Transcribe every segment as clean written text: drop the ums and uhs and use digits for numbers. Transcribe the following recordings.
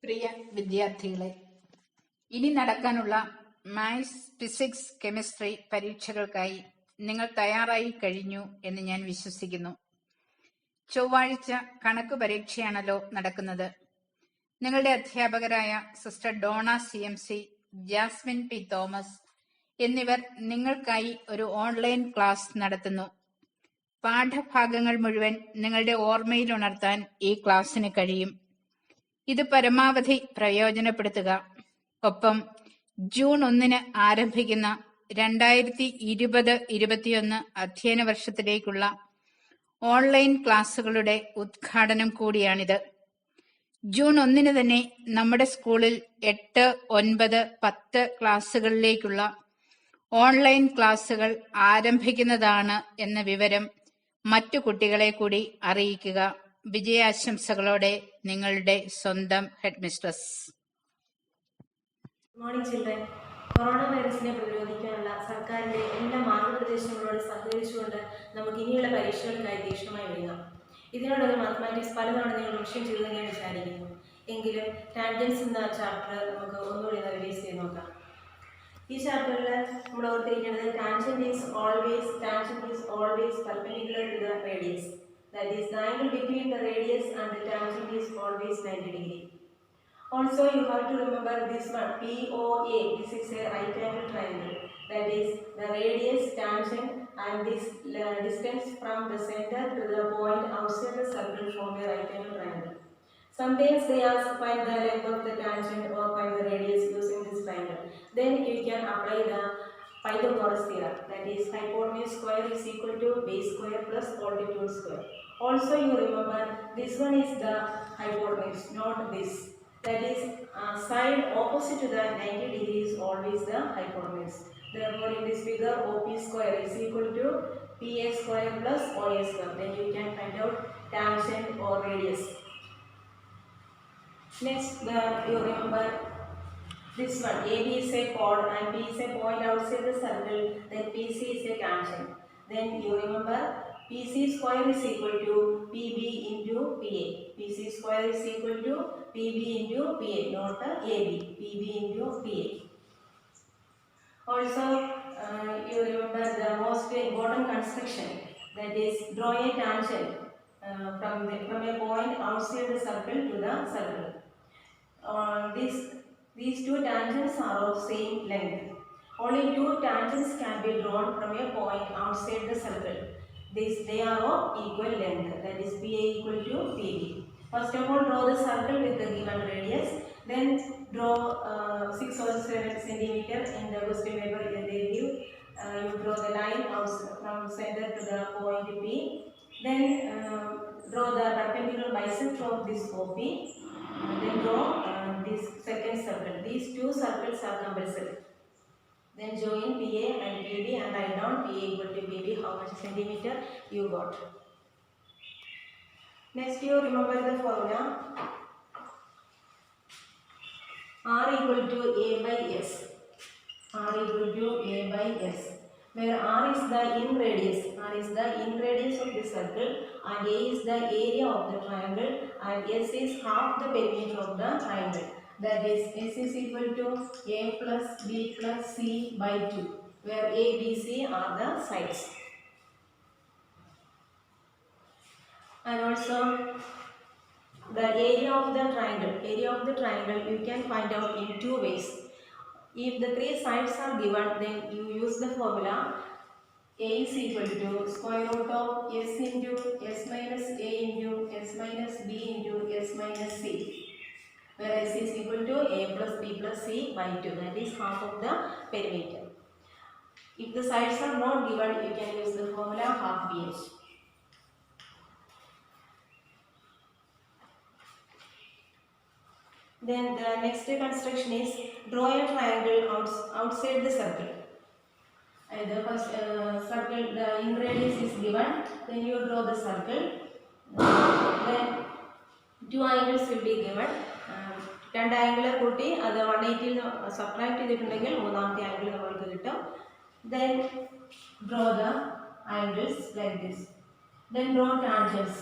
പ്രിയ വിദ്യാർത്ഥികളെ, ഇനി നടക്കാനുള്ള മാത്സ്, ഫിസിക്സ്, കെമിസ്ട്രി പരീക്ഷകൾക്കായി നിങ്ങൾ തയ്യാറായി കഴിഞ്ഞു എന്ന് ഞാൻ വിശ്വസിക്കുന്നു. ചൊവ്വാഴ്ച കണക്ക് പരീക്ഷയാണല്ലോ നടക്കുന്നത്. നിങ്ങളുടെ അധ്യാപകരായ sister Dona CMC, Jasmine P. Thomas എന്നിവർ നിങ്ങൾക്കായി ഒരു ഓൺലൈൻ ക്ലാസ് നടത്തുന്നു. പാഠഭാഗങ്ങൾ മുഴുവൻ നിങ്ങളുടെ ഓർമ്മയിൽ ഉണർത്താൻ ഈ ക്ലാസ്സിന് കഴിയും. ഇത് പരമാവധി പ്രയോജനപ്പെടുത്തുക. ഒപ്പം ജൂൺ 1 ആരംഭിക്കുന്ന 2020-21 അധ്യയന വർഷത്തിലേക്കുള്ള ഓൺലൈൻ ക്ലാസുകളുടെ ഉദ്ഘാടനം കൂടിയാണിത്. ജൂൺ 1 തന്നെ നമ്മുടെ സ്കൂളിൽ 8, 9, 10 ക്ലാസുകളിലേക്കുള്ള ഓൺലൈൻ ക്ലാസുകൾ ആരംഭിക്കുന്നതാണ് എന്ന വിവരം മറ്റു കുട്ടികളെ കൂടി അറിയിക്കുക. വിജയാശംസകളോടെ നിങ്ങളുടെ സ്വന്തം headmistress. Good morning children. Corona വൈറസിനെ പ്രതിരോധിക്കാനുള്ള സർക്കാരിൻ്റെ എല്ലാ മാർഗനിർദ്ദേശങ്ങളോട് സഹകരിച്ചുകൊണ്ട് നമുക്ക് ഇനിയുള്ള പരീക്ഷകൾക്കായി തീക്ഷ്ണമായി ഒരുങ്ങാം. ഇതിനോടൊരു മാത്തമാറ്റിക്സ് പലതവണ നിങ്ങൾ റിവിഷൻ ചെയ്തെന്ന് ഞാൻ വിചാരിക്കുന്നു. എങ്കിലും ടാൻജൻസ് എന്ന ചാപ്റ്റർ നമുക്ക് ഒന്നുകൂടി റിവൈസ് ചെയ്ത് നോക്കാം. ഈ ചാപ്റ്ററിൽ നമ്മൾ ഓർത്തിരിക്കേണ്ടത് tangent is always perpendicular to the radius. That is, the angle between the radius and the tangent is always 90 degree. Also, you have to remember this one, POA. This is a right angle triangle. That is, the radius, tangent, and this distance from the center to the point outside the circle form a right angle triangle. Sometimes they ask find the length of the tangent or find the radius using this triangle. Then you can apply the Pythagoras theorem. That is, hypotenuse square is equal to base square plus altitude square. Also, you remember this one is the hypotenuse, not this. That is, side opposite to the 90 degree is always the hypotenuse. Therefore, in this figure, OP square is equal to PA square plus OA square. Then you can find out tangent or radius. Next, you remember this one. AB is a chord and P is a point outside the circle. Then PC is a tangent. Then you remember PC square is equal to PB into PA. PC square is equal to PB into PA, not AB. PB into PA. Also, you remember the most important construction. That is, draw a tangent from a point outside the circle to the circle. These two tangents are of same length. Only two tangents can be drawn from a point outside the circle. They are of equal length. That is, PA equal to PB. First of all, draw the circle with the given radius. Then draw 6 or 7 centimeter in the question paper. They give you draw the line from center to the point P. Then draw the perpendicular bisector of this OP. Then draw this second circle. These two circles are compulsory. Then join PA and PB and write down PA equal to PB, how much centimeter you got. Next, you remember the formula R equal to A by S. R equal to A by S, where R is the in radius. R is the in radius of the circle and A is the area of the triangle and S is half the perimeter of the triangle. That is, S is equal to A plus B plus C by 2, where A, B, C are the sides. And also, the area of the triangle you can find out in two ways. If the three sides are given, then you use the formula A is equal to square root of S into S minus A into S minus B into S minus C, where S is equal to A plus B plus C by 2. That is half of the perimeter. If the sides are not given, you can use the formula half BH. Then the next construction is draw a triangle outside the circle. The first circle, the in radius is given. Then you draw the circle. Then two angles will be given. രണ്ട് angle കൂട്ടി അത് 180 subtract ചെയ്തിട്ടുണ്ടെങ്കിൽ മൂന്നാമത്തെ angle നമ്മൾക്ക് കിട്ടും. Then draw the angles like this. Then draw tangents.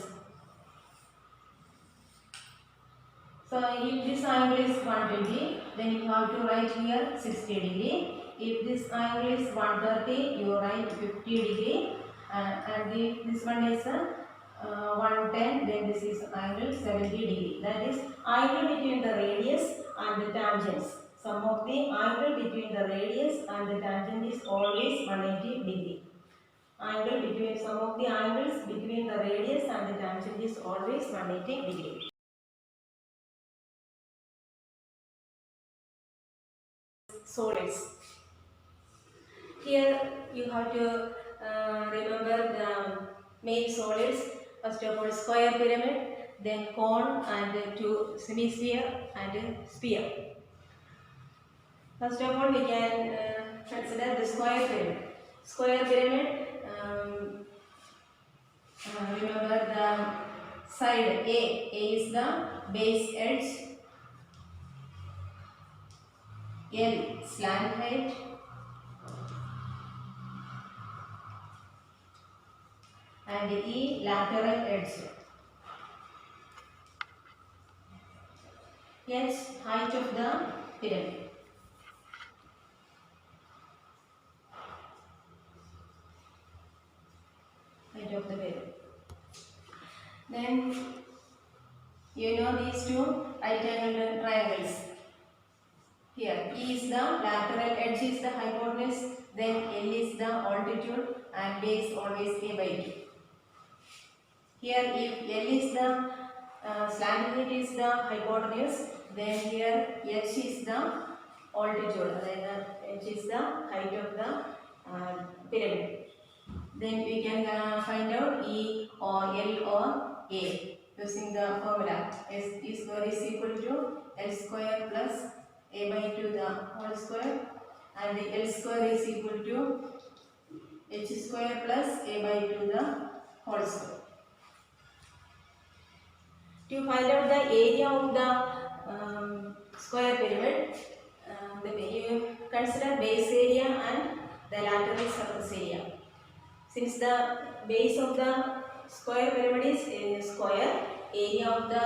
So if this angle is 120, then you have to write here 60 degree. If this angle is 130, you write 50 degree. And if this one is 110, then this is angle 70 degree. That is angle between the radius and the tangents. Sum of the angle between the radius and the tangent is always 180 degree. Angle between sum of the angles between the radius and the tangent is always 180 degree. Solids. Here you have to remember the main solids. First of all, square pyramid, then cone and two semisphere and sphere. First of all, we can consider the square pyramid. Square pyramid, remember the side A. A is the base edge, L slant height, and E lateral edge. H height of the pyramid. Height of the pyramid. Then you know these two right angle triangles. Here E is the lateral edge, is the hypotenuse, then L is the altitude, and base always A by 2. Here if L is the slant height is the hypotenuse, then here H is the altitude, then H is the height of the pyramid. Then we can find out E or L or A using the formula. S is square is equal to L square plus A by 2 the whole square, and the L square is equal to H square plus A by 2 the whole square. To find out the area of the square pyramid, you consider base area and the lateral surface area. Since the base of the square pyramid is in square, area of the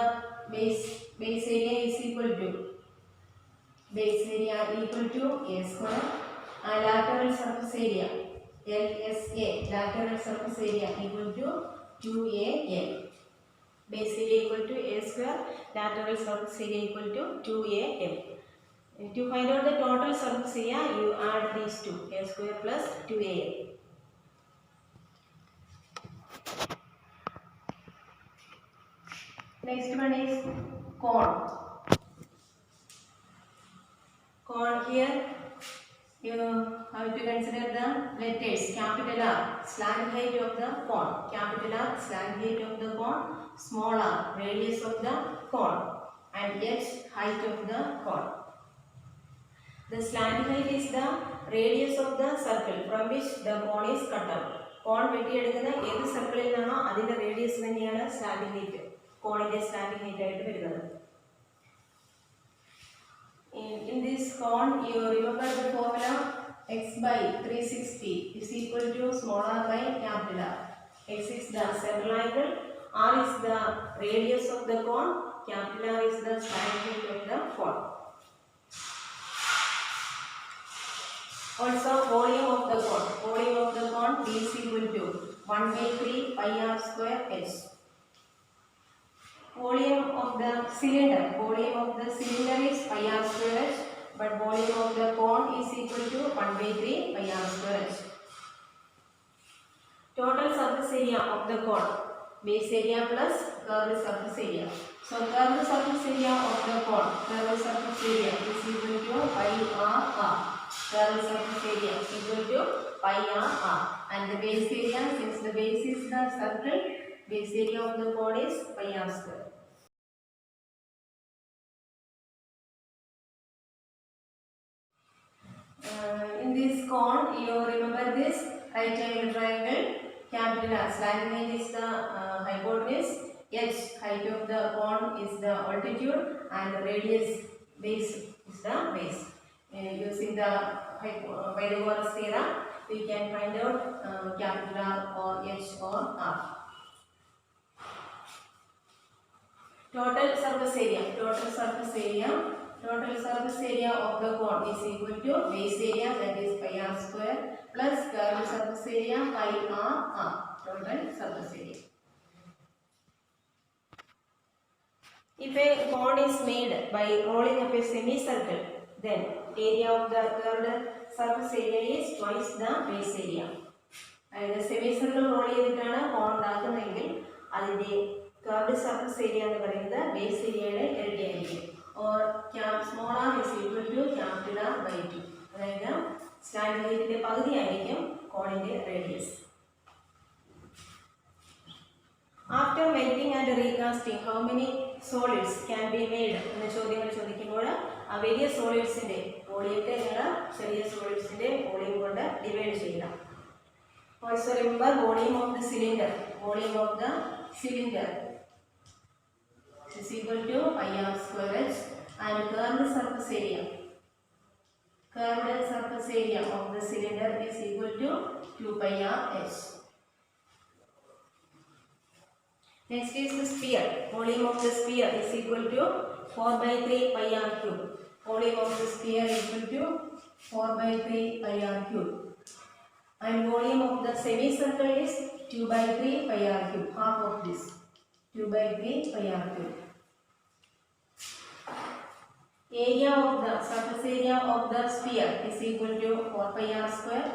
base area is equal to A square, and lateral surface area LSA, lateral surface area equal to 2AL. Base area equal to A square, lateral surface area equal to 2AL. To find out the total surface area, you add these two, A square plus 2AL. Next one is cone. Cone, here you have to consider the letters capital R, slant height of the cone, capital R, slant height of the cone, small r, radius of the cone, and H, height of the cone. The slant height is the radius of the circle from which the cone is cut out. Cone വെട്ടിയെടുക്കുന്ന ഏത് സർക്കിളിൽ നിന്നാണോ അതിന്റെ radius തന്നെയാണ് slanting height, കോണിന്റെ slanting height ആയിട്ട് വരുന്നത്. In this cone, you remember the formula x by 360 is equal to small r by capital R. X is the central angle, r is the radius of the cone, capital R is the slant height of the cone. Also, volume of the cone. Volume of the cone is equal to 1 by 3 pi r square h. Volume of the cylinder. Volume of the cylinder is pi r square h, but volume of the cone is equal to 1 by 3 pi r square h. Total surface area of the cone. Base area plus curved surface area. So, curved surface area of the cone. Curved surface area is equal to pi r r. Curved surface area is equal to pi r r. And the base area, since the base is the circle, base area of the cone is pi r square. In this cone, you remember this right angle triangle, capital R, slant height is the hypotenuse, H, height of the cone is the altitude, and the radius base is the base. Using the Pythagoras theorem, we can find out capital R or H or R. total surface area of the cone is equal to base area, that is pi r square, plus curved surface area pi r, total surface area. If a cone is made by rolling up a semicircle, then area of the curved surface area is twice the base area. അതായത് സെമിസർക്കിൾ role ചെയ്തിട്ടാണ് കോൺ ഉണ്ടാക്കുന്നതെങ്കിൽ അതിൻ്റെ curved surface area എന്ന് പറയുന്നത് base ഏരിയയുടെ ഇരട്ടിയായിരിക്കും. Or small R is equal to capital R by 2. അതായത് standard ഹൈറ്റിന്റെ പകുതിയായിരിക്കും കോണിന്റെ radius. After melting and recasting how many solids can be made എന്ന ചോദ്യങ്ങൾ ചോദിക്കുമ്പോൾ ആ വലിയ സോളിഡ്സിന്റെ വോളിയത്തെ നിങ്ങൾ ചെറിയ സോളിഡ്സിന്റെ വോളിയം കൊണ്ട് ഡിവൈഡ് ചെയ്യണം. Also remember volume of the cylinder is equal to pi r square h, and curved surface area of the cylinder is equal to 2 pi r h. Next is the sphere. Volume of the sphere is equal to 4 by 3 pi r cube. Volume of the sphere is equal to 4 by 3 pi r cube. And volume of the semicircle is 2 by 3 pi r cube, half of this, 2 by 3 pi r cube. Area of the surface area of the sphere is equal to 4 pi r square.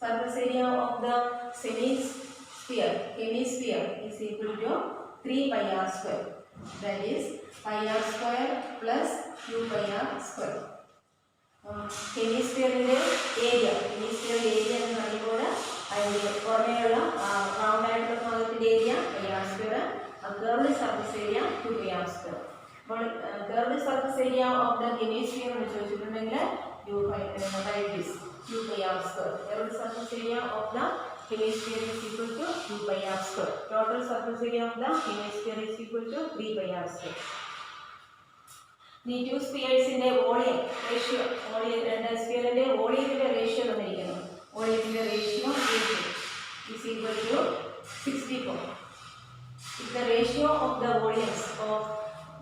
Surface area of the hemisphere is equal to 3 pi r square. That is pi r square plus 2 pi r square. ഹെമിസ്ഫിയറിൻ്റെ area എന്ന് പറയുമ്പോൾ അതിൻ്റെ പുറമേയുള്ള round ആയിട്ടുള്ള ഭാഗത്തിൻ്റെ area pi R square, curved surface area 2 pi r square. അപ്പോൾ curved surface area of the hemisphere എന്ന് ചോദിച്ചിട്ടുണ്ടെങ്കിൽ 2 pi r square. Curved surface area of the hemisphere is equal to 2 pi r square. Total surface area of the hemisphere is equal to 3 pi r square. ഈ to സ്പിയേഴ്സിന്റെ volume ratio, രണ്ട് സ്പിയറിന്റെ വോളിയത്തിന്റെ ratio തന്നിരിക്കുന്നു. വോളിയത്തിന്റെ ratio is equal to 64. If the ratio of the volumes of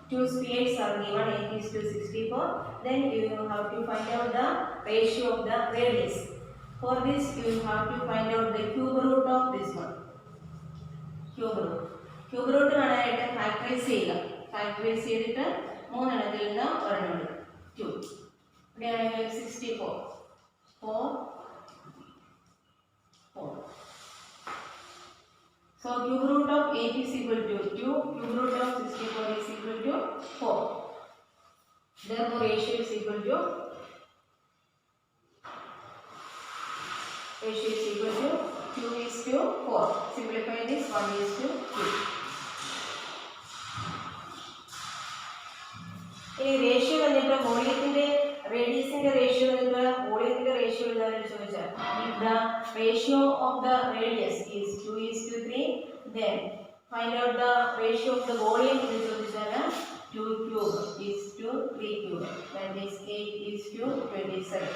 two spheres are given 8:64, then you have to find out the ratio of the radius. For this you have to find out the cube root of this one. Cube root കാണാനായിട്ട് factorise ചെയ്യുക. Factorise ചെയ്തിട്ട് മൂന്നെണ്ണത്തിൽ നിന്ന് ഒരെണ്ണം എടുക്കും. 2 ഇവിടെയാണെങ്കിൽ 64 4 4. So cube root of 8 is equal to 2, cube root of 64 is equal to 4. Therefore ratio is equal to 2:4. Simplify this, 1:2. ഈ ratio വന്നിട്ട് വോളിയത്തിന്റെ റേഡിയസിന്റെ ratio വന്നിട്ട് വോളിയത്തിന്റെ റേഷ്യോ എന്താണെന്ന് ചോദിച്ചാൽ if the ratio of the radius is 2:3, then find out the ratio of the volume എന്ന് ചോദിച്ചാൽ 2 cube is to 3 cube, that is 8:27.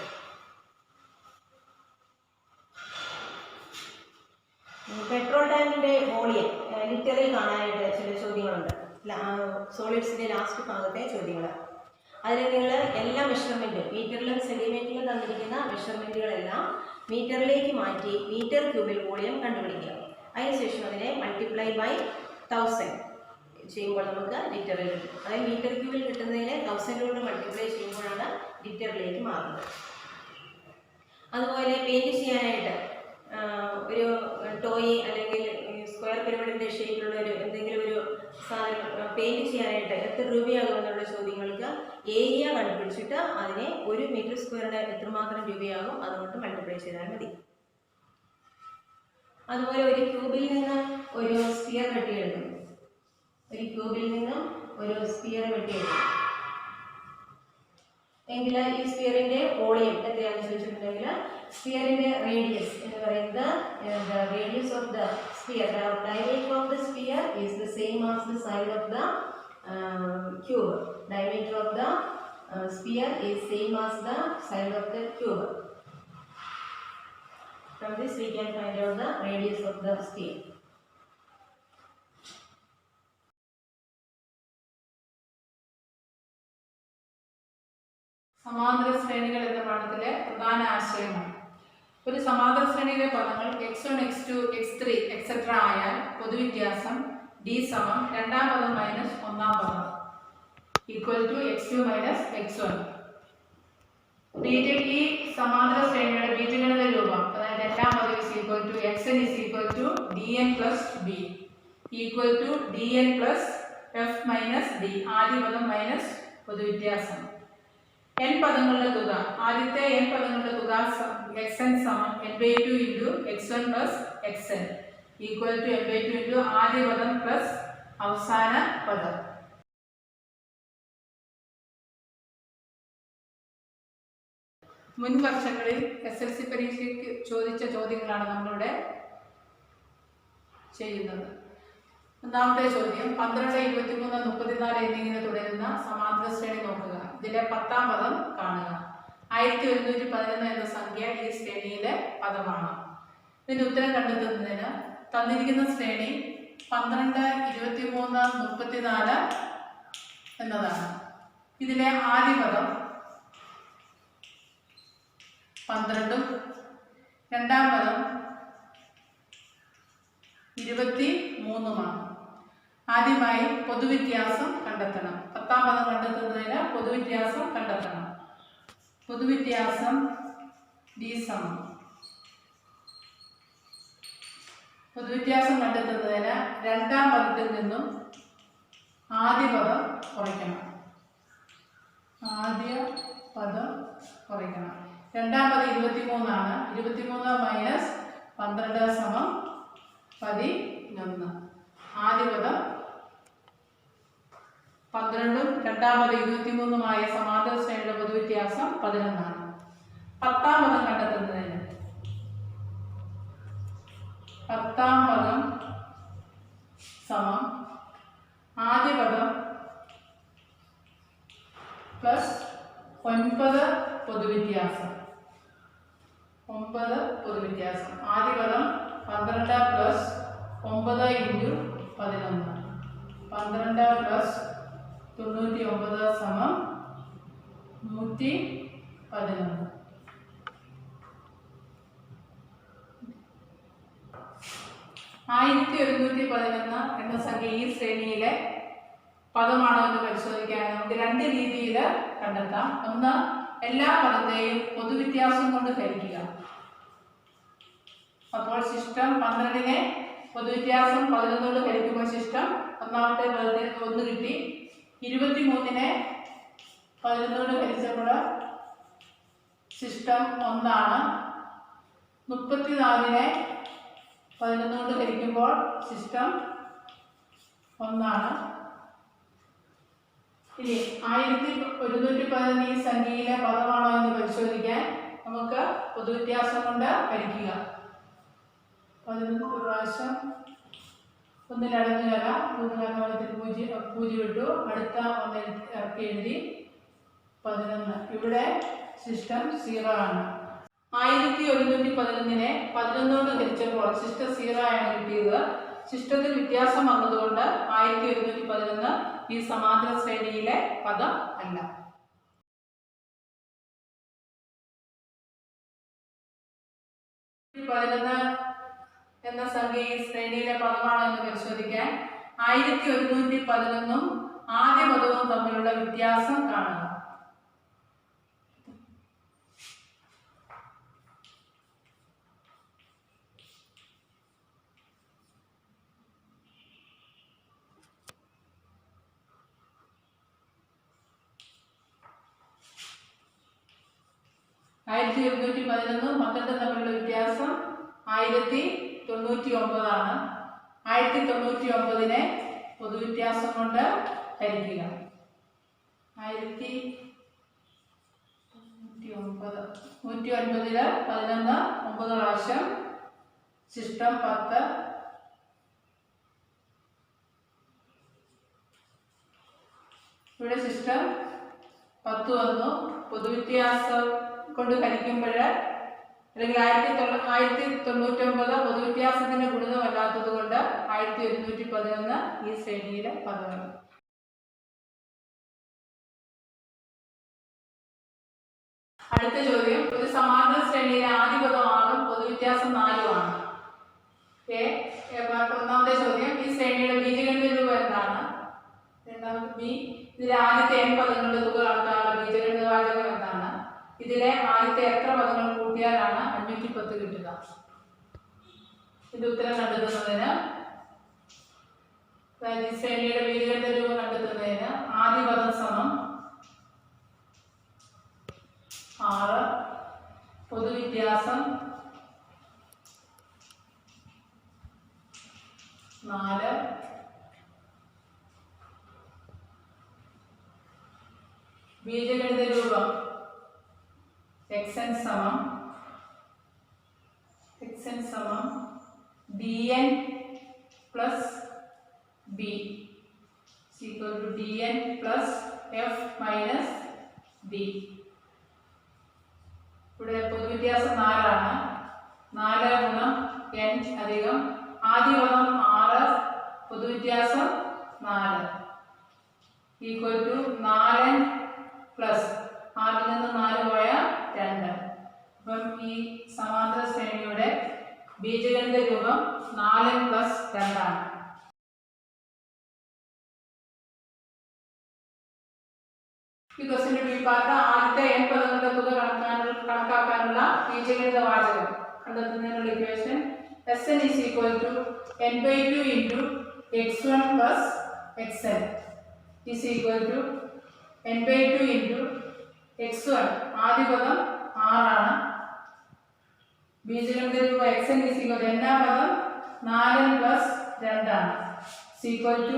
Petrol ടാങ്കിന്റെ volume ലിറ്ററിൽ കാണാനായിട്ട് ചില ചോദ്യങ്ങളുണ്ട്. സോളിഡ്സിന്റെ ലാസ്റ്റ് ഭാഗത്തെ ചോദ്യങ്ങൾ. അതിൽ നിങ്ങൾ എല്ലാ മെഷർമെൻറ്റും മീറ്ററിലും സെൻറ്റിമീറ്ററിലും തന്നിരിക്കുന്ന മെഷർമെൻറ്റുകളെല്ലാം മീറ്ററിലേക്ക് മാറ്റി മീറ്റർ ക്യൂബിൽ വോളിയം കണ്ടുപിടിക്കുക. അതിനുശേഷം അതിനെ മൾട്ടിപ്ലൈ ബൈ 1000 ചെയ്യുമ്പോൾ നമുക്ക് ലിറ്ററിൽ കിട്ടും. അതായത് മീറ്റർ ക്യൂബിൽ കിട്ടുന്നതിനെ 1000 കൊണ്ട് മൾട്ടിപ്ലൈ ചെയ്യുമ്പോഴാണ് ലിറ്ററിലേക്ക് മാറുന്നത്. അതുപോലെ പെയിൻറ്റ് ചെയ്യാനായിട്ട് ഒരു ടോയ് അല്ലെങ്കിൽ സ്ക്വയർ പിരമിഡിൻ്റെ ഷേപ്പിലുള്ള എന്തെങ്കിലും ഒരു സാധനം പെയിൻറ്റ് ചെയ്യാനായിട്ട് എത്ര രൂപയാകുമെന്നുള്ള ചോദ്യങ്ങൾക്ക് ഏരിയ കണ്ടുപിടിച്ചിട്ട് അതിനെ 1 മീറ്റർ സ്ക്വയറിന് എത്രമാത്രം രൂപയാകും അതുകൊണ്ട് മൾട്ടിപ്ലൈ ചെയ്താൽ മതി. അതുപോലെ ഒരു ക്യൂബിൽ നിന്ന് ഒരു സ്ഫിയർ വെട്ടിയെടുക്കും. എങ്കിൽ ഈ സ്ഫിയറിന്റെ വോളിയം എത്രയാണെന്ന് ചോദിച്ചിട്ടുണ്ടെങ്കിൽ സ്ഫിയറിന്റെ റേഡിയസ് എന്ന് പറയുന്നത് radius of the sphere, diameter of the sphere is the same as the side of the cube. Diameter of the sphere is same as the side of the cube. From this we can find out the radius of the sphere. സമാന്തര ശ്രേണികൾ എന്ന പാഠത്തിലെ പ്രധാന ആശയമാണ്. ഒരു സമാന്തര ശ്രേണിയിലെ പദങ്ങൾ x1, x2, x3 etcetera ആയാൽ പൊതുവ്യത്യാസം d സമം രണ്ടാം പദം മൈനസ് ഒന്നാം പദം equal to x2 minus x1. ഈ സമാന്തര ശ്രേണിയുടെ ബീജഗണിത രൂപം, അതായത് രണ്ടാം പദം is equal to xn is equal to dn plus b equal to dn plus f minus d. ആദ്യ പദം മൈനസ് പൊതുവ്യത്യാസം. n പദങ്ങളുടെ തുക, ആദ്യത്തെ n പദങ്ങളുടെ തുക xn സമം n/2 into x1 plus xn equal to n/2 into ആദ്യ പദം പ്ലസ് അവസാന പദം. മുൻ വർഷങ്ങളിൽ SLC പരീക്ഷയ്ക്ക് ചോദിച്ച ചോദ്യങ്ങളാണ് നമ്മളിവിടെ ചെയ്യുന്നത്. ഒന്നാമത്തെ ചോദ്യം 12, 23, 34 എന്നിങ്ങനെ തുടരുന്ന സമാന്തര ശ്രേണി നോക്കുക. ഇതിലെ 10ാം പദം കാണുക. 1111 എന്ന സംഖ്യ ഈ ശ്രേണിയിലെ പദമാണ്. ഇതിന്റെ ഉത്തരം കണ്ടെത്തുന്നതിന് തന്നിരിക്കുന്ന ശ്രേണി 12, 23, 34 എന്നതാണ്. ഇതിലെ ആദ്യ പദം 12ഉം രണ്ടാം പദം 23ഉമാണ്. ആദ്യമായി പൊതുവ്യത്യാസം കണ്ടെത്തണം. 10ാം പദം കണ്ടെത്തുന്നതിന് പൊതുവ്യത്യാസം കണ്ടെത്തണം. പൊതുവ്യത്യാസം d സമം, പൊതുവ്യത്യാസം കണ്ടെത്തുന്നതിന് രണ്ടാം പദത്തിൽ നിന്നും ആദ്യ പദം കുറയ്ക്കണം. ആദ്യ പദം കുറയ്ക്കണം. രണ്ടാം പദം 23ആണ്. 23 മൈനസ് 12 സമം 11. ആദ്യ പദം 12ഉം രണ്ടാം പദം 23ഉമായ സമാന്തര ശ്രേണിയുടെ പൊതുവ്യത്യാസം 11ആണ്. 10ാം പദം കണ്ടെത്തുന്നതിന് 10ാം പദം സമം ആദ്യ പദം പ്ലസ് 9 പൊതുവ്യത്യാസം. 9 പൊതുവ്യത്യാസം. ആദ്യ പദം 12 പ്ലസ് 9 ഇൻറ്റു 11. 12 പ്ലസ് 99 സമം 111. ആയിരത്തി 1111 എന്ന സംഖ്യ ഈ ശ്രേണിയിലെ പദമാണോ എന്ന് പരിശോധിക്കാൻ നമുക്ക് രണ്ട് രീതിയിൽ കണ്ടെത്താം. ഒന്ന്, എല്ലാ പദത്തെയും പൊതുവ്യത്യാസം കൊണ്ട് ഹരിക്കുക. അപ്പോൾ ശിഷ്ടം 12നെ പൊതുവ്യത്യാസം 11 കൊണ്ട് ഹരിക്കുമ്പോൾ ശിഷ്ടം ഒന്നാമത്തെ പദത്തിൽ 1 കിട്ടി. 23നെ 11 കൊണ്ട് ഹരിച്ചപ്പോൾ ശിഷ്ടം 1ആണ്. 34നെ 11 കൊണ്ട് ഹരിക്കുമ്പോൾ ശിഷ്ടം 1ആണ്. ഇനി 1111 ഈ സംഖ്യയിലെ പദമാണോ എന്ന് പരിശോധിക്കാൻ നമുക്ക് പൊതുവ്യത്യാസം കൊണ്ട് ഹരിക്കുക. 11 പ്രാവശ്യം 1 അടങ്ങുകല 3 കാരണത്തിൽ 0 ഇട്ടു. അടുത്ത 1 ഇറക്കി എഴുതി 11. ഇവിടെ ശിഷ്ടം 0 ആണ്. 1111നെ 11 കൊണ്ട് ഹരിച്ചപ്പോൾ ശിഷ്ടം 0 ആണ് കിട്ടിയത്. ശിഷ്ടത്തിൽ വ്യത്യാസം വന്നതുകൊണ്ട് 1111 ഈ സമാന്തര ശ്രേണിയിലെ പദം അല്ല. എന്ന സംഖ്യ ഈ ശ്രേണിയിലെ പദമാണോ എന്ന് പരിശോധിക്കാൻ 1111ഉം ആദ്യ പദവും തമ്മിലുള്ള വ്യത്യാസം കാണുക. ആയിരത്തി 1111 12 തമ്മിലുള്ള വ്യത്യാസം 1099 ആണ്. 1099നെ പൊതുവ്യത്യാസം കൊണ്ട് ഹരിക്കുക. 1099 109ല് 11 9 പ്രാവശ്യം ശിഷ്ടം 10. ഇവിടെ ശിഷ്ടം 10 വന്നു. പൊതുവ്യത്യാസം കൊണ്ട് ഹരിക്കുമ്പോൾ അല്ലെങ്കിൽ 1099 പൊതുവ്യത്യാസത്തിന്റെ ഗുണിതമല്ലാത്തത് കൊണ്ട് 1111 ഈ ശ്രേണിയിലെ പദമാണ്. അടുത്ത ചോദ്യം, ഒരു സമാന്തര ശ്രേണിയിലെ ആദ്യ പദമാകും പൊതുവ്യത്യാസം 4 ആണ്. ഒന്നാമത്തെ ചോദ്യം, ഈ ശ്രേണിയുടെ ബീജഗണിത രൂപം എന്താണ്? രണ്ടാമത്തെ ബി, ഇതിലെ ആദ്യത്തെ n പദങ്ങളുടെ തുക കണക്കാനുള്ള ബീജഗണിത വാചകം എന്താണ്? ഇതിലെ ആദ്യത്തെ എത്ര പദങ്ങൾ കൂട്ടിയാലാണ് 510 കിട്ടുക? ഇതിന്റെ ഉത്തരം കണ്ടെത്തുന്നതിന്, ഈ ശ്രേണിയുടെ ബീജഗണിത രൂപം കണ്ടെത്തുന്നതിന് ആദ്യ പദം സമം 6, പൊതുവ്യത്യാസം 4, ബീജഗണിത രൂപം xn സമം dn plus b equal to dn plus f minus d. ഇവിടെ പൊതുവ്യത്യാസം 4 ആണ്. 4 ഗുണം n അധികം ആദ്യ പദം 6, പൊതുവ്യത്യാസം 4 ഈക്വൽ ടു 4n പ്ലസ് 6ൽ നിന്ന് 4 പോയ 2. അപ്പം ഈ സമാന്തര ശ്രേണിയുടെ ബീജഗണിത രൂപം 4n പ്ലസ് 2 ആണ്. ഈ ക്വസ്റ്റ്യന്റെ ബി പാർട്ട്, ആദ്യത്തെ n പദങ്ങളുടെ തുക കണക്കാക്കാനുള്ള ബീജഗണിത വാചകം കണ്ടെത്തുന്നതിനുള്ള equation Sn is equal to n/2 into x1 plus xn is equal to n/2 into x1. ആദ്യ പദം 6 ആണ്. ബീജഗണിത രൂപം xn is equal to n പദം 4n plus 2 ആണ്. is equal to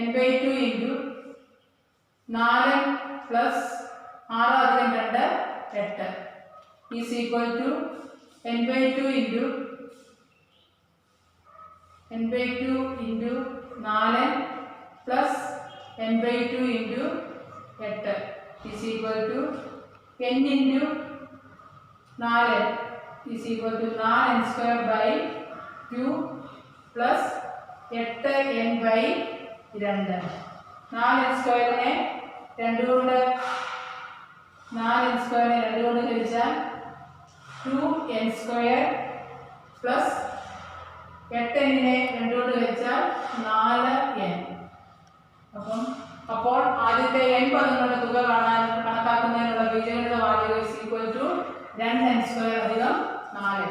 n/2 into 4n plus 6 അധികം 2 8 is equal to n/2 into 4n plus n/2 into 8 is equal to n into 4n is equal to 4n square by 2 plus 8n by 2. 4n സ്ക്വയറിനെ 2 കൊണ്ട് ഹരിച്ചാൽ 2n square plus 8n-നെ 2 കൊണ്ട് ഹരിച്ചാൽ 4n. അപ്പോൾ ആദ്യത്തെ n പദങ്ങളുടെ തുക കണക്കാക്കുന്നതിനുള്ള ബീജഗണിത വാചകം is equal to 2n square അധികം 4.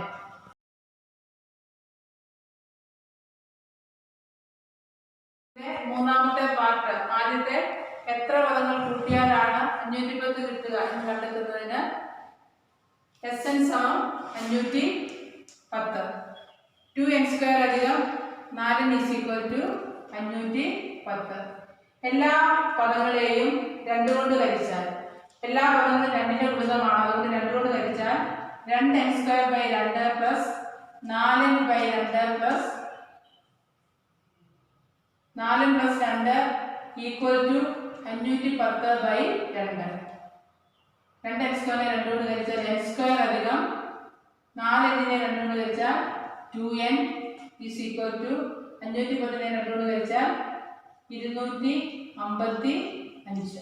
മൂന്നാമത്തെ പാർട്ട്, ആദ്യത്തെ എത്ര പദങ്ങൾ കൂട്ടിയാലാണ് 510 കിട്ടുക എന്ന് കണ്ടെത്തുന്നതിന് Sn സമം 510. 2n സ്ക്വയർ അധികം 4n is equal to 510. എല്ലാ പദങ്ങളെയും 2 കൊണ്ട് ഹരിച്ചാൽ, എല്ലാ പദങ്ങളും 2ന്റെ ഗുണിതമാണ്, അതുകൊണ്ട് 2 കൊണ്ട് ഹരിച്ചാൽ 2n square by 2 plus 4n by 2 plus 4n plus 2 equal to 510 by 2. 2n സ്ക്വയറിനെ 2 കൊണ്ട് ഹരിച്ചാൽ n സ്ക്വയർ അധികം 4n-നെ 2 കൊണ്ട് ഹരിച്ചാൽ 2n is equal to 510-നെ 2 കൊണ്ട് ഹരിച്ചാൽ 255.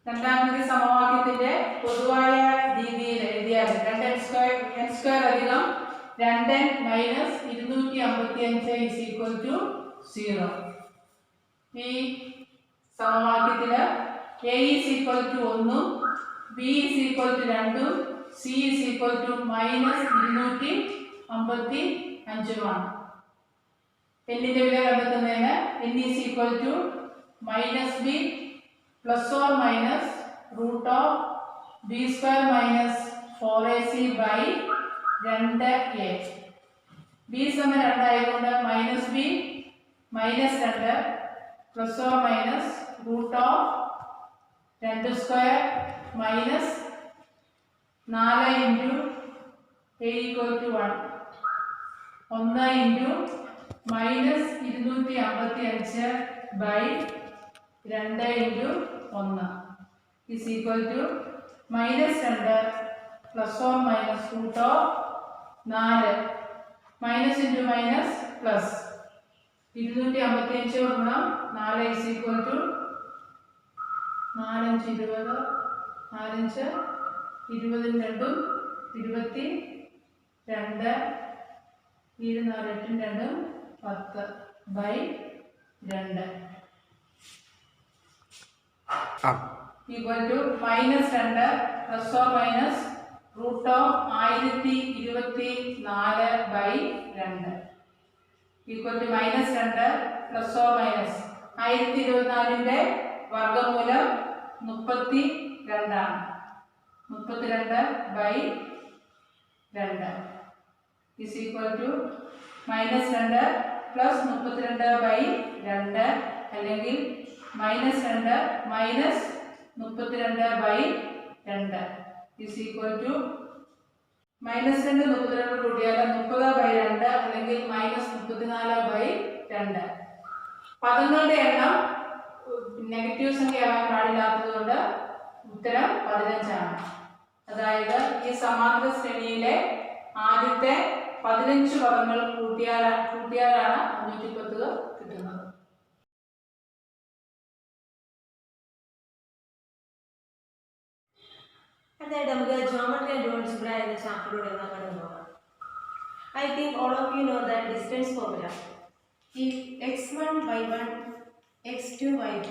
രണ്ടാമത്തെ സമവാക്യത്തിന്റെ പൊതുവായ രീതിയിൽ എഴുതിയാൽ 2n സ്ക്വയർ അധികം 2n minus 255 is equal to 0. ഈ സമവാക്യത്തില് a is equal to 1, b is equal to 2, c is equal to minus 255. എന്നിന്റെ വില കണ്ടെത്തുന്നതിന് n is equal to minus b plus or minus root of b square minus 4ac by 2a. b സമം 2 ആയതുകൊണ്ട് minus b minus 2 plus or minus root of 2 square minus 4 into a equal to 1 into minus 255 by 2 into 1 is equal to minus 2 plus or minus root of 4 minus into minus plus 255 ഗുണം 4 is equal to 4 5 20 4 5 20 രണ്ടും 22 24 8 രണ്ടും 10 by 2 equal to minus 2 plus or minus root of 1024 by 2 equal to minus 2 plus or minus 1024ന്റെ വർഗ്ഗമൂലം 32 ആണ് 32 by 2 is equal to minus 2 plus 32 by 2 അല്ലെങ്കിൽ minus 2 minus 32 by 2 is equal to minus 2 32 കൂട്ടിയാൽ 30 by 2 അല്ലെങ്കിൽ minus 34 by 2. പദങ്ങളുടെ എണ്ണം negative സംഖ്യയാവാൻ പാടില്ലാത്തതുകൊണ്ട് ഉത്തരം 15 ആണ്. അതായത് ഈ സമാന്തര ശ്രേണിയിലെ ആദ്യത്തെ 15 പദങ്ങൾ കൂട്ടിയാലാണ് 510 കിട്ടുന്നത്. അതായത് നമുക്ക് ജോമെട്രി ആൻഡ് ആൾജിബ്ര എന്ന ചാപ്റ്ററിലൂടെ കടന്നു പോകാം. I think all of you know that distance formula. If x1, y1, x2, y2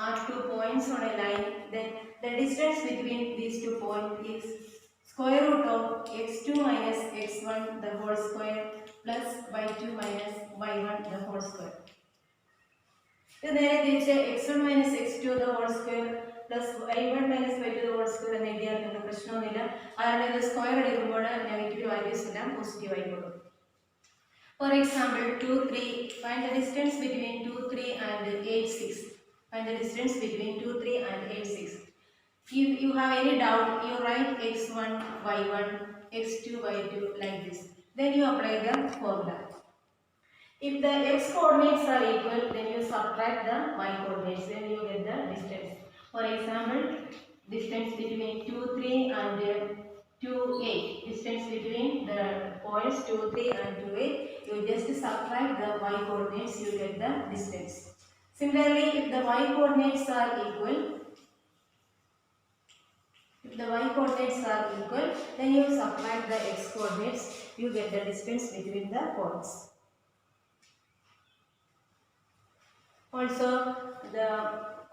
are 2 points on a line, then the distance between these 2 points is square root of x2 minus x1 the whole square plus y2 minus y1 the whole square. ഇത് നേരെ തിരിച്ച് x1 minus x2 the whole square plus y1 minus y2 the whole square എന്ന് എഴുതിയാൽ നിങ്ങൾക്ക് പ്രശ്നമൊന്നുമില്ല. കാരണം ഇത് square എടുക്കുമ്പോൾ നെഗറ്റീവ് വാല്യൂസ് എല്ലാം പോസിറ്റീവ് ആയി കൊടുക്കും. For example, 2, 3, find the distance between 2, 3 and 8, 6. Find the distance between 2, 3 and 8, 6. If you have any doubt, you write x1, y1, x2, y2 like this. Then you apply the formula. If the x coordinates are equal, then you subtract the y coordinates. Then you get the distance. For example, distance between 2, 3 and 2, 8. Distance between the points 2, 3 and 2, 8. You just subtract the y coordinates, you get the distance. Similarly, if the y coordinates are equal, then you subtract the x coordinates, you get the distance between the points. Also, the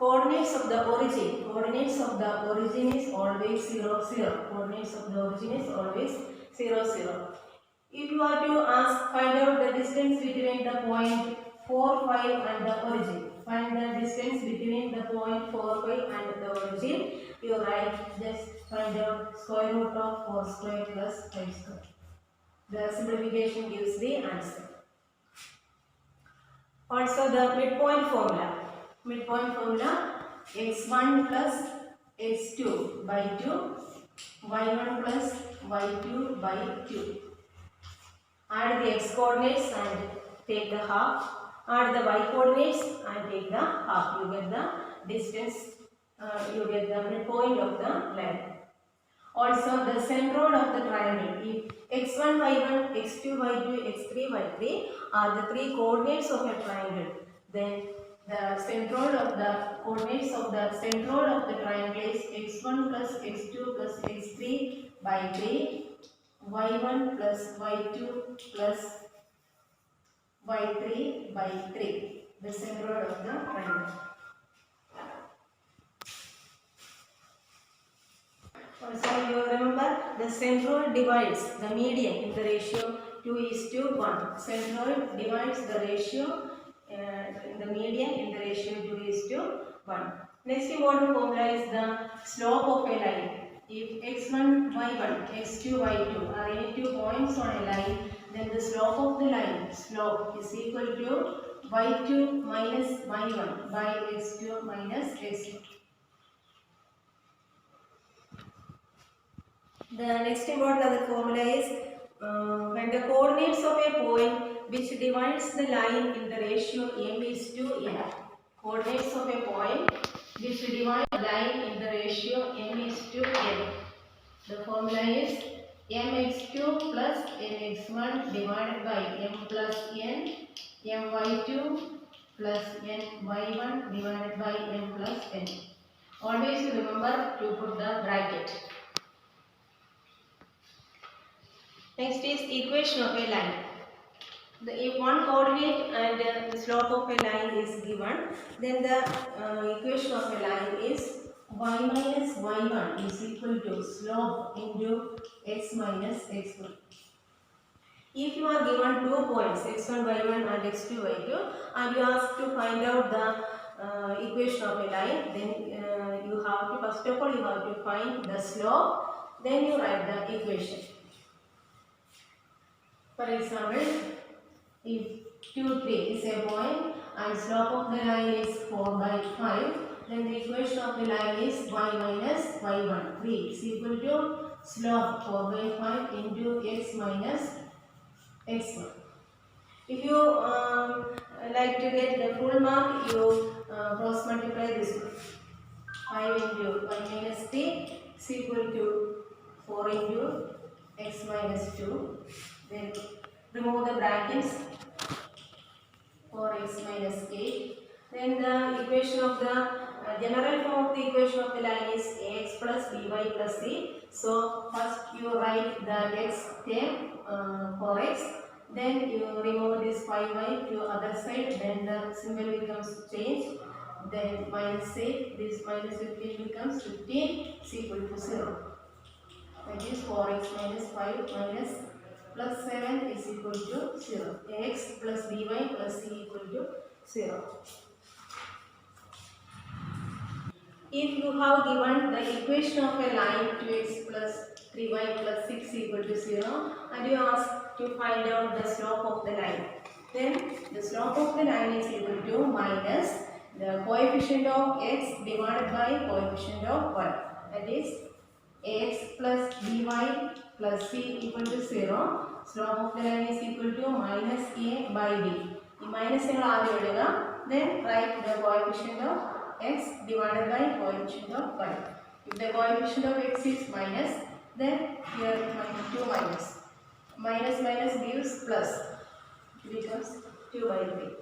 coordinates of the origin is always 0, 0. Coordinates of the origin is always 0, 0. If you are to find out the distance between the point 4, 5 and the origin, find the distance between the point 4, 5 and the origin, you write just find out square root of 4 square plus 5 square. The simplification gives the answer. Also the midpoint formula x1 plus x2 by 2, y1 plus y2 by 2. Add the x coordinates and take the half. Add the y coordinates and take the half. You get the distance. You get the midpoint of the line. Also, the centroid of the triangle. If x1, y1, x2, y2, x3, y3 are the 3 coordinates of a triangle, then the centroid of the coordinates of the centroid of the triangle is x1 plus x2 plus x3 by 3. y1 plus y2 plus y3 by 3, the centroid of the triangle. Also you remember the centroid divides the median in the ratio 2:1. Centroid divides the ratio the median in the ratio 2:1. Next important formula is the slope of a line. If x1, y1, x2, y2 are any 2 points on a line, then the slope of the line is equal to y2 minus y1 by x2 minus x1. The next important other formula is when the coordinates of a point which divides the line in the ratio m:n. Coordinates of a point which divide the line in the ratio m:n. The formula is mx2 plus mx1 divided by m plus n my2 plus my1 divided by m plus n. Always remember to put the bracket. Next is equation of a line. If one coordinate and the slope of a line is given, then the equation of a line is y minus y1 is equal to slope into x minus x1. If you are given 2 points x1 y1 and x2 y2 and you ask to find out the equation of a line, then you have to, first of all you have to find the slope, then you write the equation. For example, if 2, 3 is a point and slope of the line is 4 by 5, then the equation of the line is y minus y1. 3 is equal to slope 4 by 5 into x minus x1. If you like to get the full mark, you cross multiply this one. 5 into y minus 3 is equal to 4 into x minus 2. Then remove the brackets. 4x minus 8. Then the equation of the general form of the equation of the line is ax plus by plus c. So first you write the x term 4x. Then you remove this 5y to other side. Then the symbol becomes changed. Then minus 8. This minus 15 becomes 15 is equal to 0. That is 4x minus 5 minus plus 7 is equal to 0. X plus by plus c equal to 0. If you have given the equation of a line 2x plus 3y plus 6 equal to 0 and you ask to find out the slope of the line, then the slope of the line is equal to minus the coefficient of x divided by coefficient of y. That is ax plus by plus c equal to 0. Slope of the line is equal to minus a by b. The minus then write the coefficient of x divided by coefficient of y. If the coefficient of x is minus, then here 2 minus. Minus minus gives plus. It becomes 2 by 3.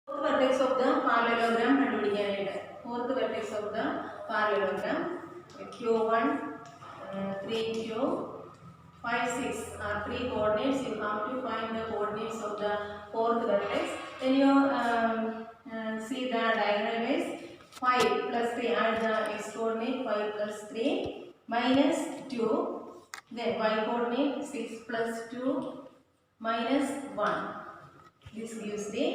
Fourth vertex of the parallelogram കണ്ടുപിടിക്കാനായിട്ട്. Fourth vertex of the parallelogram q1 3 2 5 6 are 3 coordinates. You have to find the coordinates of the fourth vertex. Then you see the diagonal is 5 plus 3, add the x coordinate 5 plus 3 minus 2, then y coordinate 6 plus 2 minus 1. This gives the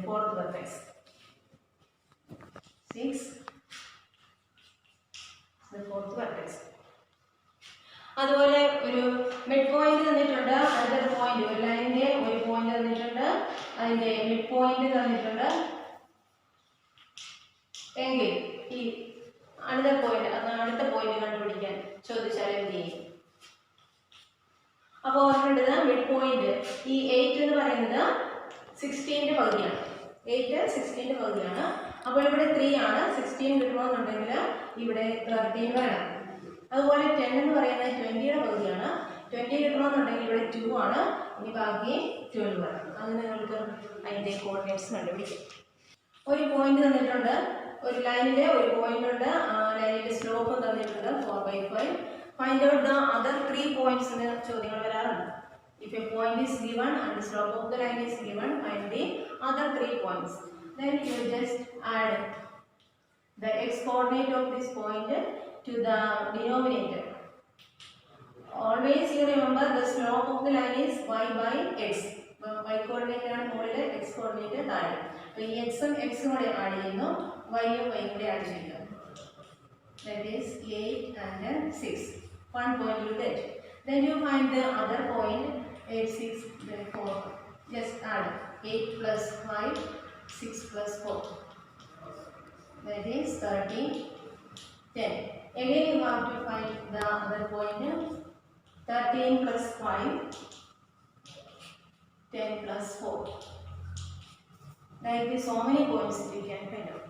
fourth vertex. 6 the fourth vertex. അതുപോലെ ഒരു mid point തന്നിട്ടുണ്ട്, അടുത്തൊരു point, ഒരു ലൈനിന്റെ ഒരു point തന്നിട്ടുണ്ട്, അതിന്റെ mid point തന്നിട്ടുണ്ട് എങ്കിൽ ഈ അടുത്ത പോയിന്റ് കണ്ടുപിടിക്കാൻ ചോദിച്ചാൽ എന്ത് ചെയ്യും? അപ്പോൾ ഓർക്കേണ്ടത് മിഡ് പോയിന്റ് ഈ 8 എന്ന് പറയുന്നത് 16ന്റെ പകുതിയാണ്. 8 16ന്റെ പകുതിയാണ്. അപ്പോൾ ഇവിടെ 3 ആണ്. 16 കിട്ടണമെന്നുണ്ടെങ്കിൽ ഇവിടെ 13 വേണം. അതുപോലെ 10 എന്ന് പറയുന്നത് 20യുടെ പകുതിയാണ്. 20 കിട്ടണമെന്നുണ്ടെങ്കിൽ ഇവിടെ 2 ആണ്. ഇനി ബാക്കി 12 വേണം. അങ്ങനെ നിങ്ങൾക്ക് അതിൻ്റെ കോർഡിനേറ്റ്സ് കണ്ടുപിടിക്കാം. ഒരു പോയിന്റ് തന്നിട്ടുണ്ട്, ഒരു ലൈനിലെ ഒരു പോയിന്റ് ഉണ്ട്, ആ ലൈനിന്റെ സ്ലോപ്പ് തന്നിട്ടുണ്ട് 4/5. Find out the other 3 points എന്ന് ചോദ്യങ്ങൾ വരാറുണ്ട്. If a point is given and the slope of the line is given, find the other 3 points. Then you just add the x coordinate of this point to the denominator. Always you remember the slope of the line is y by x. Y coordinate ആണ് മുകളിൽ, x coordinate താഴെ. അപ്പോൾ ഈ x ഉം x ഉം കൂടെ add ചെയ്യുന്നു, y ഉം y കൂടെ ആഡ് ചെയ്യുന്നു. That is 8 and 6. 1 point you get. Then you find the other point 8 6 then 4. Just add 8 plus 5 6 plus 4. That is 13 10. Again you have to find the other point 13 plus 5 10 plus 4. Like this, so many points we can find out.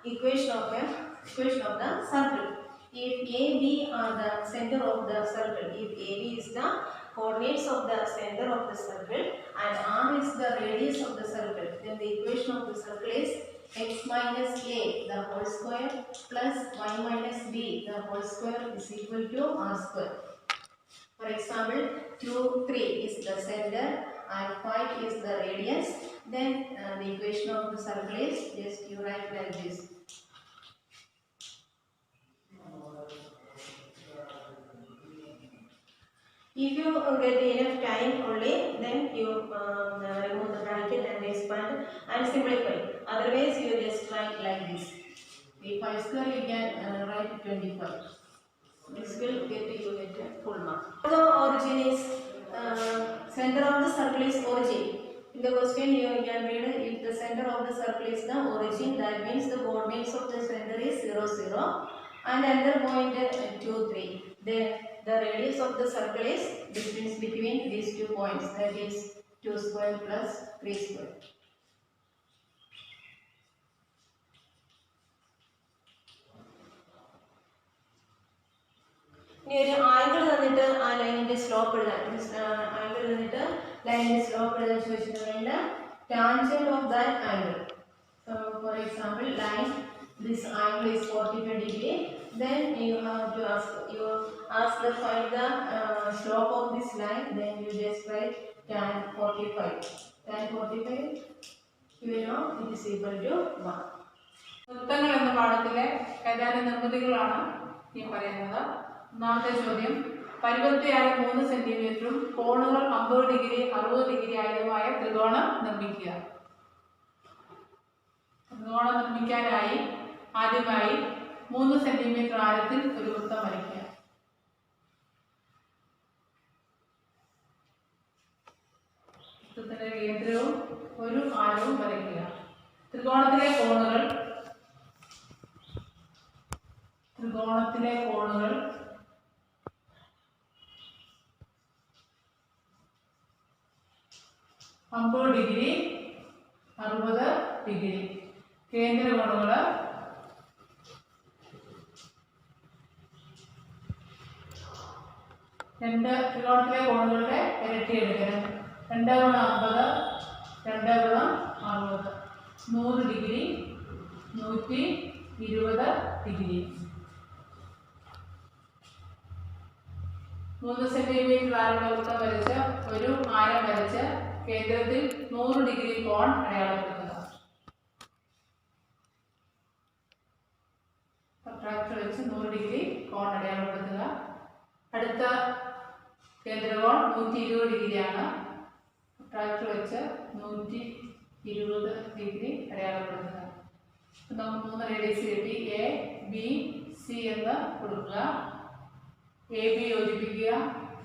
equation of the circle. If AB are the center of the circle, if AB is the coordinates of the center of the circle and R is the radius of the circle, then the equation of the circle is x minus a the whole square plus y minus b the whole square is equal to r square. For example, 2, 3 is the center and 5 is the radius. Then the equation of the circle is just you write like this. If you get enough time only, then you remove the bracket and expand and simplify. Otherwise, you just write like this. If 5 square, you can write 25. This will get you get a full mark. The origin is center of the circle is origin. In the question you can read if the center of the circle is the origin, that means the coordinates of the center is 0, 0 and another point 2, 3. Then the radius of the circle is distance between these 2 points, that is 2 square plus 3 square. ഇനി ഒരു angle തന്നിട്ട് ആ ലൈനിന്റെ slope എഴുതാൻ angle തന്നിട്ട് ലൈനിന്റെ slope എഴുതാൻ ചോദിച്ചിട്ടുണ്ടെങ്കിൽ tangent of that angle. So for example, line this angle is 45 degree, then you have to ask the find the slope of this line, then you just write tan 45. Tan 45 you know it is equal to 1. വൃത്തങ്ങൾ എന്ന പാഠത്തിലെ ഏതാനും നിർമ്മിതികളാണ് ഈ പറയുന്നത്. ഒന്നാമത്തെ ചോദ്യം, പരിവൃത്തിയായ 3 സെന്റിമീറ്ററും കോണുകൾ 50 degree 60 degree ആയതുമായ ത്രികോണം നിർമ്മിക്കുക. ത്രികോണം നിർമ്മിക്കാനായി ആദ്യമായി 3 സെന്റിമീറ്റർ ആഴത്തിൽ ഒരു വൃത്തം വരയ്ക്കുക. വൃത്തത്തിന്റെ കേന്ദ്രവും ഒരു ആരവും വരയ്ക്കുക. ത്രികോണത്തിലെ കോണുകൾ 50 ഡിഗ്രി 60 ഡിഗ്രി. കേന്ദ്ര കോണുകൾ ത്രികോണത്തിലെ കോണുകളുടെ ഇരട്ടി എടുക്കണം. 2 ഗുണം 50 2 ഗുണം 60 100 ഡിഗ്രി 120 ഡിഗ്രി. 3 സെന്റിമീറ്റർ ആഴമുള്ള വൃത്തം വരച്ച് ഒരു ആരം വരച്ച് കേന്ദ്രത്തിൽ 100 ഡിഗ്രി കോൺ അടയാളപ്പെടുത്തുക. പ്രൊട്രാക്ടർ വെച്ച് 100 ഡിഗ്രി കോൺ അടയാളപ്പെടുത്തുക. അടുത്ത കേന്ദ്രകോൺ 120 ഡിഗ്രിയാണ്. പ്രൊട്രാക്ടർ വെച്ച് 120 ഡിഗ്രി അടയാളപ്പെടുത്തുക. നമുക്ക് 3 റേഡിയസ് കിട്ടി. എ ബി സി എന്ന് കൊടുക്കുക. എ ബി യോജിപ്പിക്കുക,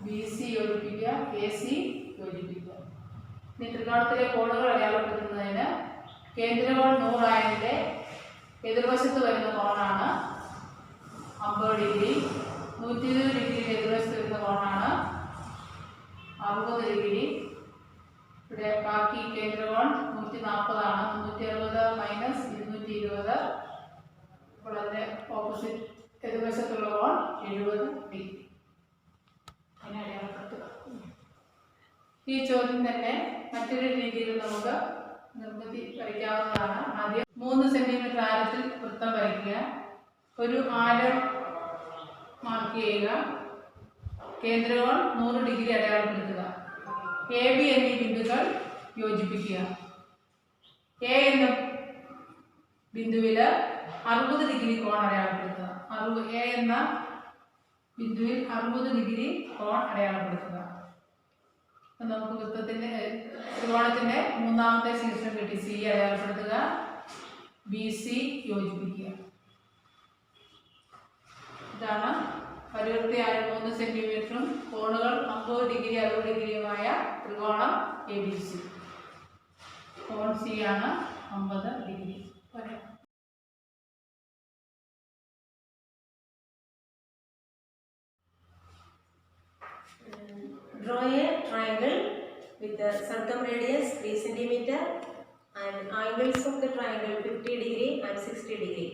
ബി സി യോജിപ്പിക്കുക, എ സി യോജിപ്പിക്കുക. ഇനി ത്രികോണത്തിലെ കോണുകൾ അടയാളപ്പെടുത്തുന്നതിന് കേന്ദ്രകോൺ 100 ആയതിൻ്റെ എതിർവശത്ത് വരുന്ന കോണാണ് 50 ഡിഗ്രി. 120 ഡിഗ്രിയുടെ എതിർവശത്ത് വരുന്ന കോണാണ് 60 ഡിഗ്രി. ഇവിടെ ബാക്കി കേന്ദ്രകോൺ 140 ആണ്. 360 മൈനസ് 220. അപ്പോൾ അതിൻ്റെ ഓപ്പോസിറ്റ് എതിർവശത്തുള്ള കോൺ 70 ഡിഗ്രി. അതിനെ അടയാളപ്പെടുത്തുക. ഈ ചോദ്യം തന്നെ മറ്റൊരു രീതിയിൽ നമുക്ക് നിർമ്മിതി വരയ്ക്കാവുന്നതാണ്. ആദ്യം 3 സെന്റിമീറ്റർ ആഴത്തിൽ വൃത്തം വരയ്ക്കുക. ഒരു ആരം മാർക്ക് ചെയ്യുക. കേന്ദ്രകോൺ 100 ഡിഗ്രി അടയാളപ്പെടുത്തുക. എ ബി എന്നീ ബിന്ദുക്കൾ യോജിപ്പിക്കുക. എ എന്ന ബിന്ദുവിൽ 60 ഡിഗ്രി കോൺ അടയാളപ്പെടുത്തുക. എ എന്ന ബിന്ദുവിൽ 60 ഡിഗ്രി കോൺ അടയാളപ്പെടുത്തുക. നമുക്ക് വൃത്തത്തിന്റെ ത്രികോണത്തിന്റെ മൂന്നാമത്തെ ശീർഷം കിട്ടി. സി അടയാളപ്പെടുത്തുക. ബി സി യോജിപ്പിക്കുക. ഇതാണ് പരിവൃത്തിയായ 3 സെന്റിമീറ്ററും കോണുകൾ 50 ഡിഗ്രി 60 ഡിഗ്രിയുമായ ത്രികോണം എ ബി സി. കോൺ സി ആണ് 50 ഡിഗ്രി. Draw a triangle with the circumradius 3 cm and angles of the triangle 50 degree and 60 degree.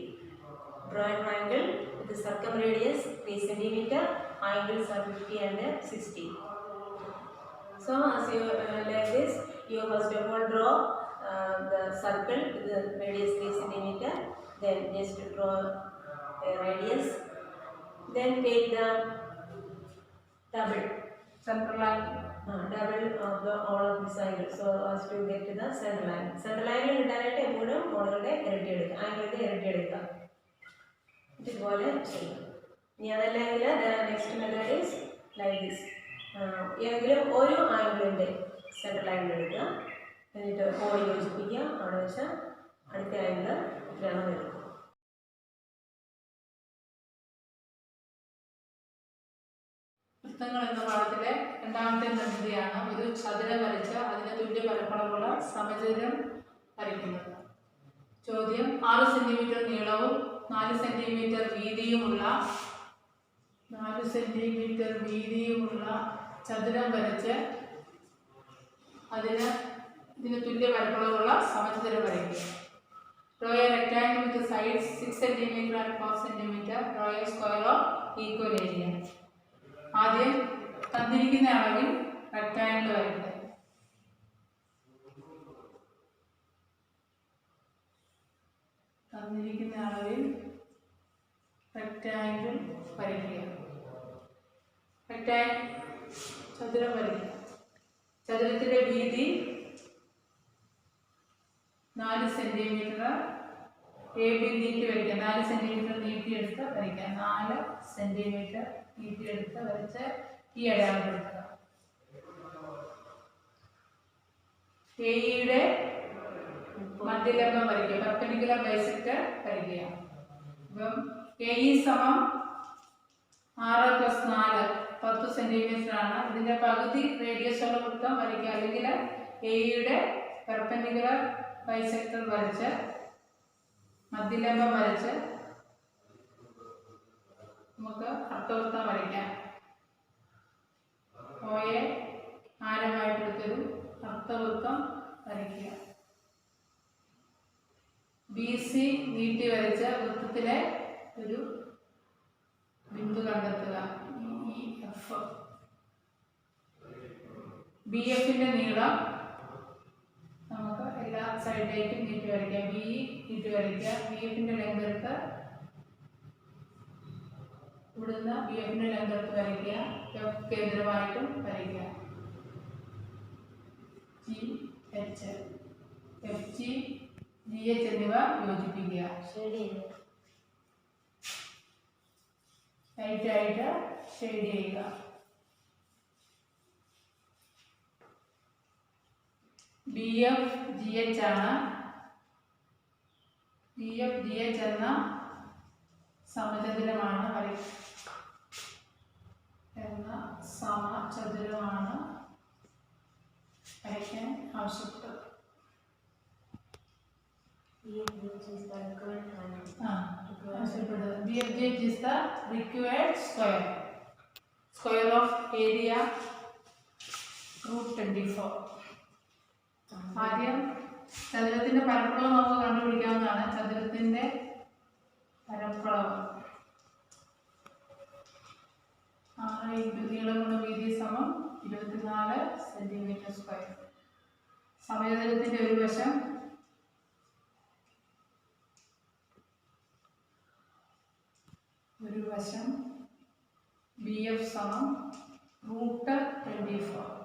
draw a triangle with the circumradius 3 centimeter, angles are 50 and 60. So as you like this, you first of all draw the circle with the radius 3 centimeter. Then just draw a radius. Then take the double central line. Double of the all of this angle. So as to get to the center line. Center line കിട്ടാനായിട്ട് എപ്പോഴും കോണുകളുടെ ഇരട്ടി എടുക്കുക, ആംഗിളിന്റെ ഇരട്ടി എടുക്കുക. ഇതുപോലെ ചെയ്യും. ഇനി അതല്ലെങ്കിൽ next method is like this. ഏതെങ്കിലും ഒരു ആംഗിളിന്റെ സെൻട്രൽ ലൈൻ എടുക്കുക, എന്നിട്ട് കോണി യോജിപ്പിക്കുക. അവിടെ വെച്ചാൽ അടുത്ത ആംഗിൾ എത്രയാണോ എടുക്കുക. വൃത്തങ്ങൾ എന്ന പാഠത്തിലെ രണ്ടാമത്തെ നിർമ്മിതിയാണ് ഒരു ചതുരം വരച്ച് അതിന് തുല്യ പരപ്പളവുള്ള സമചതുരം വരയ്ക്കുന്നത്. ചോദ്യം: 6 സെന്റിമീറ്റർ നീളവും 4 സെന്റിമീറ്റർ വീതിയുമുള്ള ചതുരം വരച്ച് ഇതിന് തുല്യ പരപ്പളവുള്ള സമചതുരം വരയ്ക്കുക. Draw a rectangle with sides 6 cm and 4 cm. Draw a square of equal area. ആദ്യം തന്നിരിക്കുന്ന അളവിൽ റെക്ടാങ്കിൾ വരയ്ക്കുക. ചതുരം വരയ്ക്കുക. ചതുരത്തിന്റെ വീതി 4 സെന്റിമീറ്റർ. എ ബി നീട്ടി വരയ്ക്കുക. 4 സെന്റിമീറ്റർ നീട്ടിയെടുത്ത് വരയ്ക്കുക. 4 സെന്റിമീറ്റർ നീട്ടിയെടുത്ത് വരച്ച് ഈ അടയാളപ്പെടുത്തുക. എയുടെ മധ്യലംബം വരയ്ക്കുക. പെർപെൻഡിക്കുലർ ബൈസെക്ടർ വരയ്ക്കുക. അപ്പം എ സമം 6 + 4 10 സെന്റിമീറ്റർ ആണ്. ഇതിന്റെ പകുതി റേഡിയസ് ഉള്ള വൃത്തം വരയ്ക്കുക. അല്ലെങ്കിൽ എയുടെ പെർപെൻഡിക്കുലർ ബൈസെക്ടർ വരച്ച് മധ്യലംബം വരച്ച് നമുക്ക് അർദ്ധവൃത്തം വരയ്ക്കാം. ഓയെ ആരമായിട്ടെടുത്തൊരു അർദ്ധവൃത്തം വരയ്ക്കുക. ബി സി നീട്ടി വരച്ച് വൃത്തത്തിലെ ഒരു ബിന്ദു കണ്ടെത്തുക. എഫ്. ബി എഫിന്റെ നീളം നമുക്ക് എല്ലാ സൈഡിലേക്കും നീട്ടി വരയ്ക്കാം. ബി നീട്ടി വരയ്ക്കുക. ബി എഫിന്റെ ലെങ്ത് എടുത്ത് ഇവിടുന്ന് ബി എഫിന്റെ ലെങ്ത് എടുത്ത് വരയ്ക്കുക. എഫ് കേന്ദ്രമായിട്ടും വരയ്ക്കുക. G H, F G, G H എന്നിവ യോജിപ്പിക്കുക. ലൈറ്റായിട്ട് ഷെയ്ഡ് ചെയ്യുക. ബി എഫ് ജി എച്ച് ആണ്. ബി എഫ് ജി എച്ച് എന്ന സമചതുരമാണ് വരയ്ക്കാൻ ആവശ്യപ്പെട്ടത്. B F G H is the required square of area √24. ആദ്യം ചതുരത്തിന്റെ പരപ്പളവ് നമുക്ക് കണ്ടുപിടിക്കാവുന്നതാണ്. ചതുരത്തിന്റെ പരപ്പളവ് 6 × നീളം × വീതി സമം 24 cm². സമചതുരത്തിന്റെ ഒരു വശം ബി എഫ് സമം √24.